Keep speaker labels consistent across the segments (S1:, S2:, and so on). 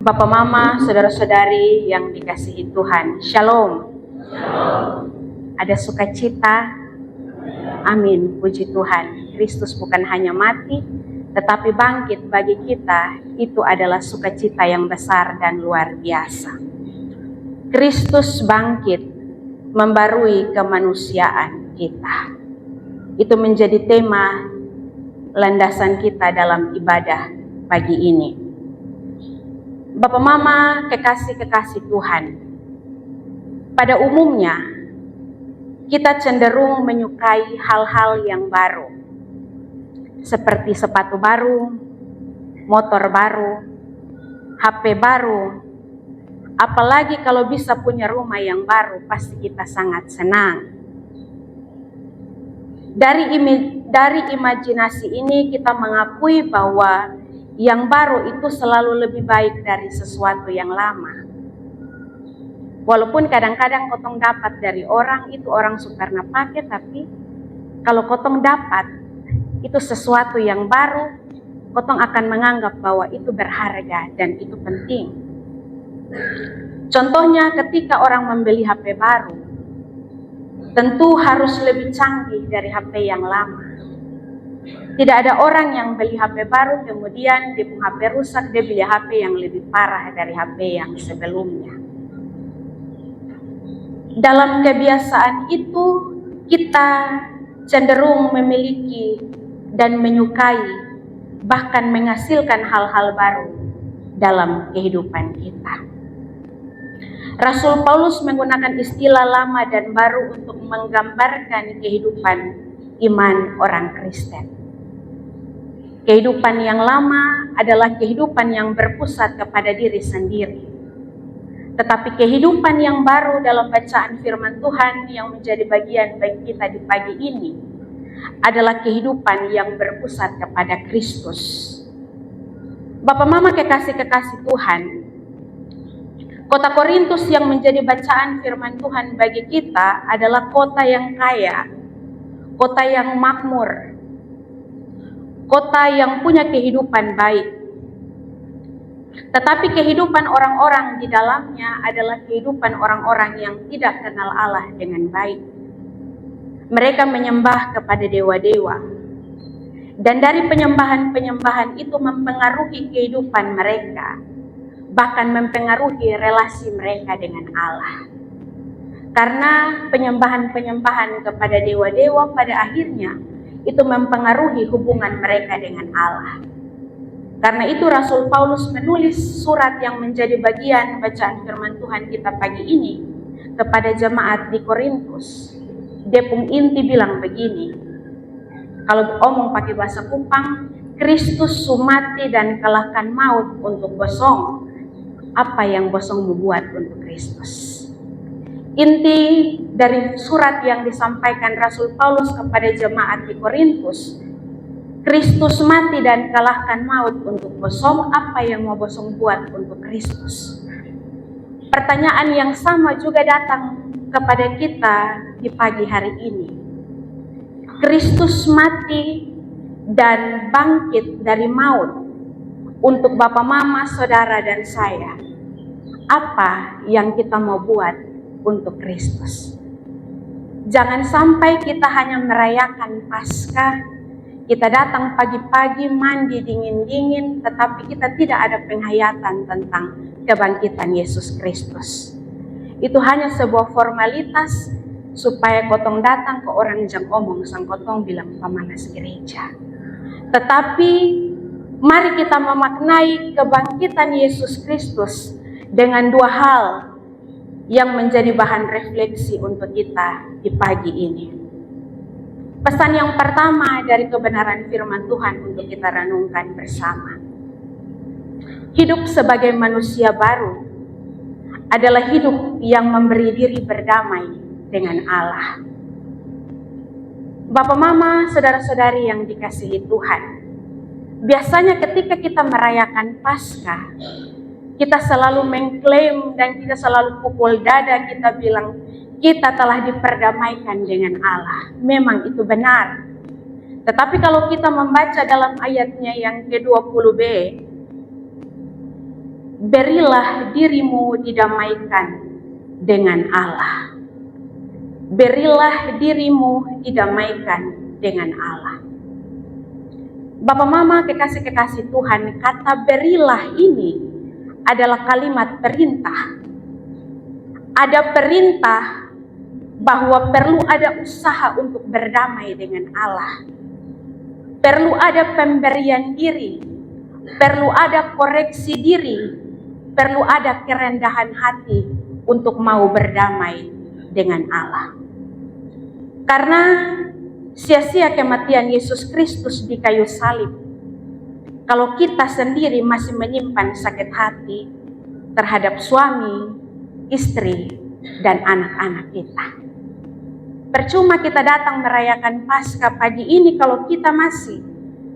S1: Bapak Mama, saudara-saudari yang dikasihi Tuhan, Shalom. Ada sukacita? Amin, puji Tuhan. Kristus bukan hanya mati, tetapi bangkit bagi kita. Itu adalah sukacita yang besar dan luar biasa. Kristus bangkit, membarui kemanusiaan kita. Itu menjadi tema landasan kita dalam ibadah pagi ini. Bapak Mama, kekasih-kekasih Tuhan, pada umumnya kita cenderung menyukai hal-hal yang baru, seperti sepatu baru, motor baru, HP baru. Apalagi kalau bisa punya rumah yang baru, pasti kita sangat senang. Dari imajinasi ini kita mengakui bahwa yang baru itu selalu lebih baik dari sesuatu yang lama. Walaupun kadang-kadang kotong dapat dari orang, itu orang sukarna pakai, tapi kalau kotong dapat itu sesuatu yang baru, kotong akan menganggap bahwa itu berharga dan itu penting. Contohnya ketika orang membeli HP baru, tentu harus lebih canggih dari HP yang lama. Tidak ada orang yang beli HP baru kemudian dia punya HP rusak, dia beli HP yang lebih parah dari HP yang sebelumnya. Dalam kebiasaan itu kita cenderung memiliki dan menyukai, bahkan menghasilkan hal-hal baru dalam kehidupan kita. Rasul Paulus menggunakan istilah lama dan baru untuk menggambarkan kehidupan iman orang Kristen. Kehidupan yang lama adalah kehidupan yang berpusat kepada diri sendiri. Tetapi kehidupan yang baru dalam bacaan firman Tuhan yang menjadi bagian bagi kita di pagi ini adalah kehidupan yang berpusat kepada Kristus. Bapak Mama, kekasih-kekasih Tuhan, kota Korintus yang menjadi bacaan firman Tuhan bagi kita adalah kota yang kaya, kota yang makmur, kota yang punya kehidupan baik. Tetapi kehidupan orang-orang di dalamnya adalah kehidupan orang-orang yang tidak kenal Allah dengan baik. Mereka menyembah kepada dewa-dewa. Dan dari penyembahan-penyembahan itu mempengaruhi kehidupan mereka, bahkan mempengaruhi relasi mereka dengan Allah. Karena penyembahan-penyembahan kepada dewa-dewa pada akhirnya itu mempengaruhi hubungan mereka dengan Allah. Karena itu Rasul Paulus menulis surat yang menjadi bagian bacaan firman Tuhan kita pagi ini kepada jemaat di Korintus. Dia pun inti bilang begini, kalau omong pakai bahasa Kupang, Kristus sumati dan kalahkan maut untuk bosong. Apa yang bosong membuat untuk Kristus? Inti dari surat yang disampaikan Rasul Paulus kepada jemaat di Korintus, Kristus mati dan kalahkan maut untuk bosong. Apa yang mau bosong buat untuk Kristus? Pertanyaan yang sama juga datang kepada kita di pagi hari ini. Kristus mati dan bangkit dari maut untuk Bapak Mama, saudara dan saya. Apa yang kita mau buat untuk Kristus? Jangan sampai kita hanya merayakan Paskah, kita datang pagi-pagi mandi dingin-dingin, tetapi kita tidak ada penghayatan tentang kebangkitan Yesus Kristus. Itu hanya sebuah formalitas supaya kotong datang ke orang jang omong sang kotong bilang pamanas gereja. Tetapi mari kita memaknai kebangkitan Yesus Kristus dengan dua hal yang menjadi bahan refleksi untuk kita di pagi ini. Pesan yang pertama dari kebenaran firman Tuhan untuk kita renungkan bersama. Hidup sebagai manusia baru adalah hidup yang memberi diri berdamai dengan Allah. Bapak Mama, saudara-saudari yang dikasihi Tuhan, biasanya ketika kita merayakan Paskah, kita selalu mengklaim dan kita selalu pukul dada, kita bilang kita telah diperdamaikan dengan Allah. Memang itu benar. Tetapi kalau kita membaca dalam ayatnya yang ke-20b, berilah dirimu didamaikan dengan Allah. Berilah dirimu didamaikan dengan Allah. Bapak Mama kekasih-kekasih Tuhan, kata berilah ini adalah kalimat perintah. Ada perintah bahwa perlu ada usaha untuk berdamai dengan Allah. Perlu ada pemberian diri, perlu ada koreksi diri, perlu ada kerendahan hati untuk mau berdamai dengan Allah. Karena sia-sia kematian Yesus Kristus di kayu salib kalau kita sendiri masih menyimpan sakit hati terhadap suami, istri, dan anak-anak kita. Percuma kita datang merayakan Paskah pagi ini kalau kita masih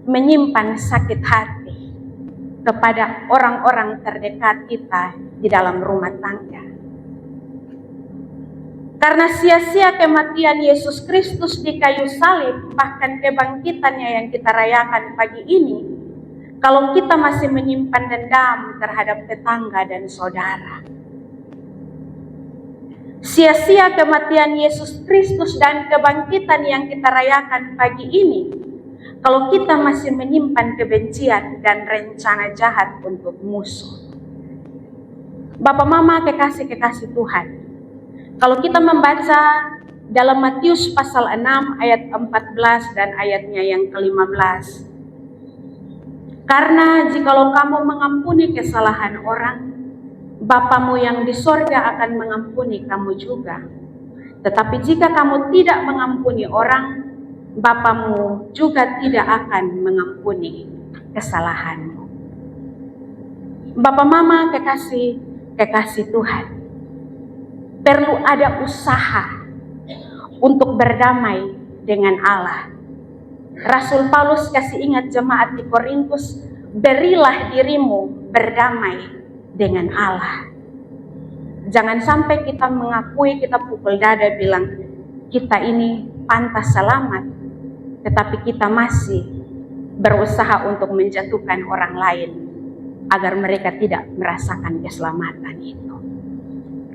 S1: menyimpan sakit hati kepada orang-orang terdekat kita di dalam rumah tangga. Karena sia-sia kematian Yesus Kristus di kayu salib, bahkan kebangkitannya yang kita rayakan pagi ini, kalau kita masih menyimpan dendam terhadap tetangga dan saudara. Sia-sia kematian Yesus Kristus dan kebangkitan yang kita rayakan pagi ini, kalau kita masih menyimpan kebencian dan rencana jahat untuk musuh. Bapak Mama kekasih-kekasih Tuhan, kalau kita membaca dalam Matius pasal 6 ayat 14 dan ayatnya yang ke-15. Karena jikalau kamu mengampuni kesalahan orang, Bapamu yang di sorga akan mengampuni kamu juga. Tetapi jika kamu tidak mengampuni orang, Bapamu juga tidak akan mengampuni kesalahanmu. Bapak Mama kekasih Tuhan, perlu ada usaha untuk berdamai dengan Allah. Rasul Paulus kasih ingat jemaat di Korintus, berilah dirimu berdamai dengan Allah. Jangan sampai kita mengakui, kita pukul dada bilang kita ini pantas selamat, tetapi kita masih berusaha untuk menjatuhkan orang lain agar mereka tidak merasakan keselamatan itu.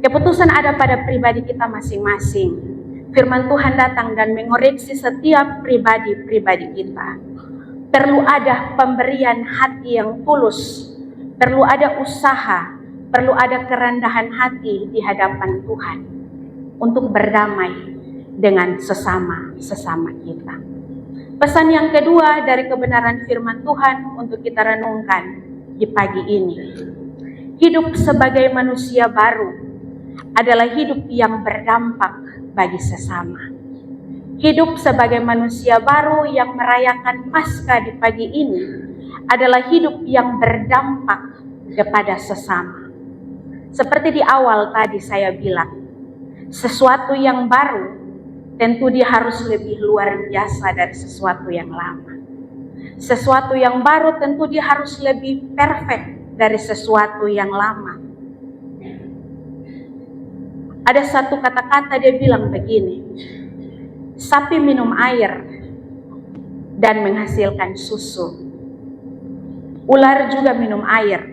S1: Keputusan ada pada pribadi kita masing-masing. Firman Tuhan datang dan mengoreksi setiap pribadi-pribadi kita. Perlu ada pemberian hati yang tulus, perlu ada usaha, perlu ada kerendahan hati di hadapan Tuhan untuk berdamai dengan sesama kita. Pesan yang kedua dari kebenaran firman Tuhan untuk kita renungkan di pagi ini. Hidup sebagai manusia baru adalah hidup yang berdampak bagi sesama. Hidup sebagai manusia baru yang merayakan Paskah di pagi ini adalah hidup yang berdampak kepada sesama. Seperti di awal tadi saya bilang, sesuatu yang baru tentu dia harus lebih luar biasa dari sesuatu yang lama. Sesuatu yang baru tentu dia harus lebih perfect dari sesuatu yang lama. Ada satu kata-kata dia bilang begini, sapi minum air dan menghasilkan susu. Ular juga minum air,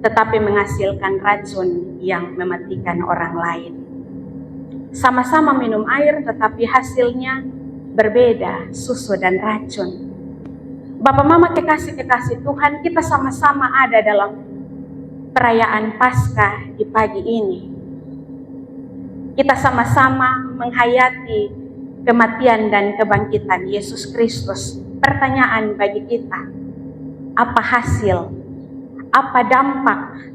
S1: tetapi menghasilkan racun yang mematikan orang lain. Sama-sama minum air, tetapi hasilnya berbeda, susu dan racun. Bapak Mama kekasih-kekasih Tuhan, kita sama-sama ada dalam perayaan Paskah di pagi ini. Kita sama-sama menghayati kematian dan kebangkitan Yesus Kristus. Pertanyaan bagi kita, apa hasil, apa dampak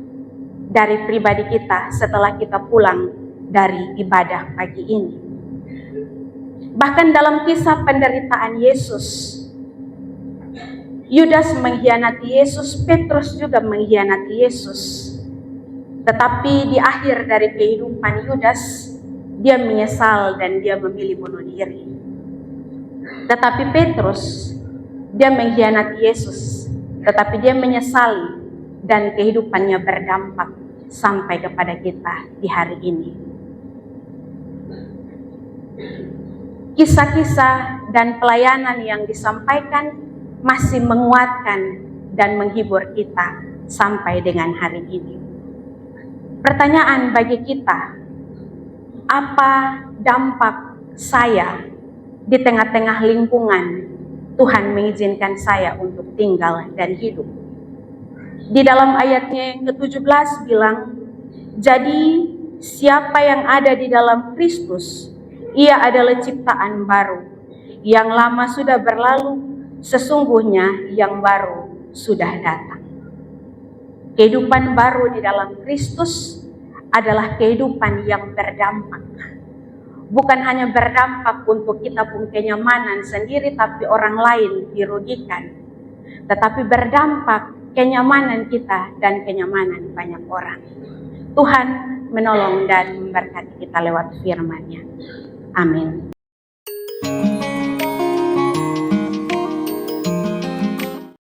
S1: dari pribadi kita setelah kita pulang dari ibadah pagi ini? Bahkan dalam kisah penderitaan Yesus, Yudas mengkhianati Yesus, Petrus juga mengkhianati Yesus. Tetapi di akhir dari kehidupan Yudas, dia menyesal dan dia memilih bunuh diri. Tetapi Petrus, dia mengkhianati Yesus, tetapi dia menyesali dan kehidupannya berdampak sampai kepada kita di hari ini. Kisah-kisah dan pelayanan yang disampaikan masih menguatkan dan menghibur kita sampai dengan hari ini. Pertanyaan bagi kita, apa dampak saya di tengah-tengah lingkungan Tuhan mengizinkan saya untuk tinggal dan hidup? Di dalam ayatnya yang ke-17 bilang, jadi siapa yang ada di dalam Kristus, ia adalah ciptaan baru. Yang lama sudah berlalu, sesungguhnya yang baru sudah datang. Kehidupan baru di dalam Kristus adalah kehidupan yang berdampak. Bukan hanya berdampak untuk kita punya kenyamanan sendiri, tapi orang lain dirugikan. Tetapi berdampak kenyamanan kita dan kenyamanan banyak orang. Tuhan menolong dan memberkati kita lewat firman-Nya. Amin.